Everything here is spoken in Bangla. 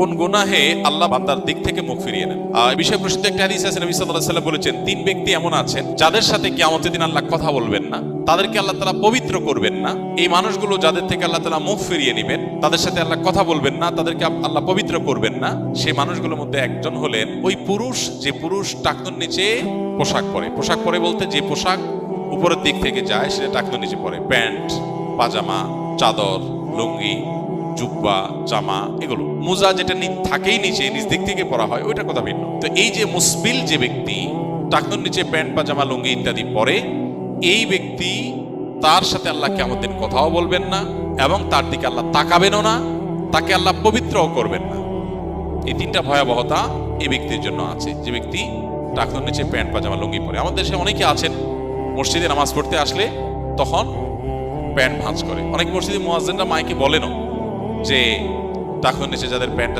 কোন গুনাহে আল্লাহ বান্দার দিক থেকে মুখ ফিরিয়ে নেন। এই বিষয়ে প্রসিদ্ধ একটা হাদিস আছে, নবী সাল্লাল্লাহু আলাইহি ওয়াসাল্লাম বলেছেন, তিন ব্যক্তি এমন আছেন যাদের সাথে কিয়ামতের দিন আল্লাহ কথা বলবেন না, তাদেরকে আল্লাহ তাআলা পবিত্র করবেন না। এই মানুষগুলো যাদের থেকে আল্লাহ তাআলা মুখ ফিরিয়ে নেবেন, তাদের সাথে আল্লাহ কথা বলবেন না, তাদেরকে আল্লাহ পবিত্র করবেন না। সেই মানুষগুলোর মধ্যে একজন হলেন ওই পুরুষ, যে পুরুষ টাকনুর নিচে পোশাক পরে। পোশাক পরে বলতে যে পোশাক উপরের দিক থেকে যায় সেটা টাকনুর নিচে পরে, প্যান্ট, পাজামা, চাদর, লুঙ্গি, জুব্বা, জামা, এগুলো। মোজা যেটা থাকেই নিচে, নিচ দিক থেকে পরা হয়, ওইটার কথা ভিন্ন। তো এই যে মুসবিল যে ব্যক্তি টাকনুর নিচে প্যান্ট, পাজামা, লুঙ্গি ইত্যাদি পরে, এই ব্যক্তি তার সাথে আল্লাহ কিয়ামতের দিন কথাও বলবেন না এবং তার দিকে আল্লাহ তাকাবেনও না, তাকে আল্লাহ পবিত্রও করবেন না। এই তিনটা ভয়াবহতা এই ব্যক্তির জন্য আছে, যে ব্যক্তি টাকনুর নিচে প্যান্ট, পাজামা, লুঙ্গি পরে। আমাদের দেশে অনেকে আছেন মসজিদে নামাজ পড়তে আসলে তখন প্যান্ট ভাঁজ করে। অনেক মসজিদে মুয়াজ্জিনরা মাইকে বলেনও যে টাকনুর নিচে যাদের প্যান্ট